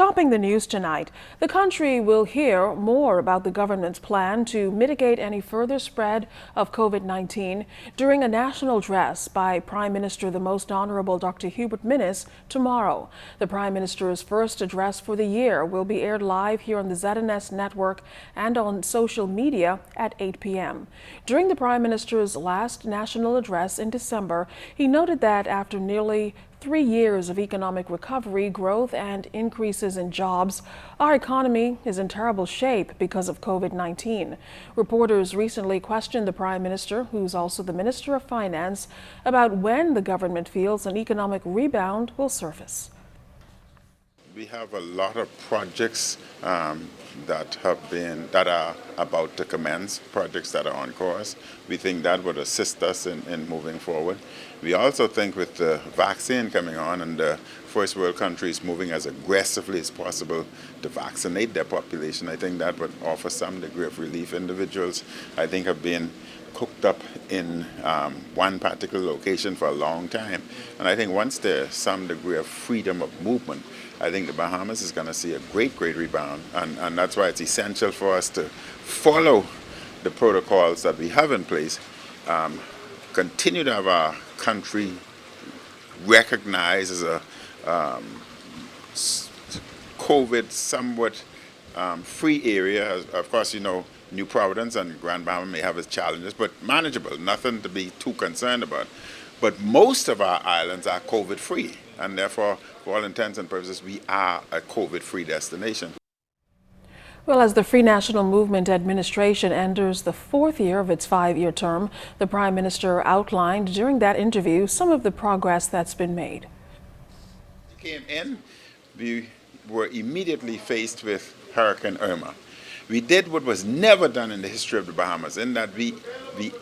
Topping the news tonight, the country will hear more about the government's plan to mitigate any further spread of COVID-19 during a national address by Prime Minister the Most Honorable Dr. Hubert Minnis tomorrow. The Prime Minister's first address for the year will be aired live here on the ZNS network and on social media at 8 p.m. During the Prime Minister's last national address in December, he noted that after nearly 3 years of economic recovery, growth, and increases in jobs, our economy is in terrible shape because of COVID-19. Reporters recently questioned the Prime Minister, who's also the Minister of Finance, about when the government feels an economic rebound will surface. We have a lot of projects that are about to commence, projects that are on course. We think that would assist us in moving forward. We also think with the vaccine coming on and the first world countries moving as aggressively as possible to vaccinate their population, I think that would offer some degree of relief. Individuals, I think, have been cooped up in one particular location for a long time. And I think once there's some degree of freedom of movement, I think the Bahamas is going to see a great rebound. And that's why it's essential for us to follow the protocols that we have in place, continue to have our country recognized as a COVID somewhat free area. Of course, you know, New Providence and Grand Bahama may have its challenges, but manageable, nothing to be too concerned about. But most of our islands are COVID-free, and therefore, for all intents and purposes, we are a COVID-free destination. Well, as the Free National Movement administration enters the 4th year of its 5-year term, the Prime Minister outlined during that interview some of the progress that's been made. Came in, we were immediately faced with Hurricane Irma. We did what was never done in the history of the Bahamas, in that we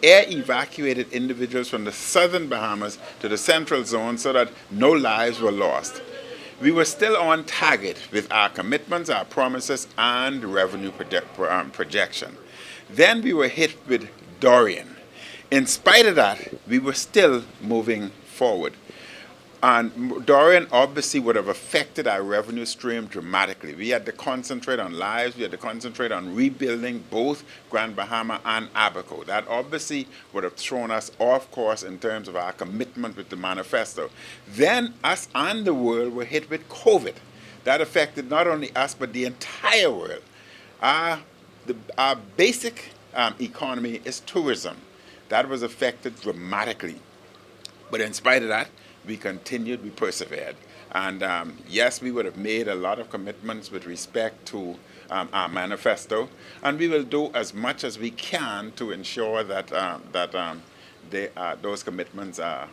air evacuated individuals from the southern Bahamas to the central zone so that no lives were lost. We were still on target with our commitments, our promises, and revenue projection. Then we were hit with Dorian. In spite of that, we were still moving forward. And Dorian obviously would have affected our revenue stream dramatically. We had to concentrate on lives, we had to concentrate on rebuilding both Grand Bahama and Abaco. That obviously would have thrown us off course in terms of our commitment with the manifesto. Then us and the world were hit with COVID. That affected not only us, but the entire world. Our basic economy is tourism. That was affected dramatically. But in spite of that, we continued, we persevered. And yes, we would have made a lot of commitments with respect to our manifesto, and we will do as much as we can to ensure that those commitments are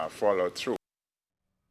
followed through.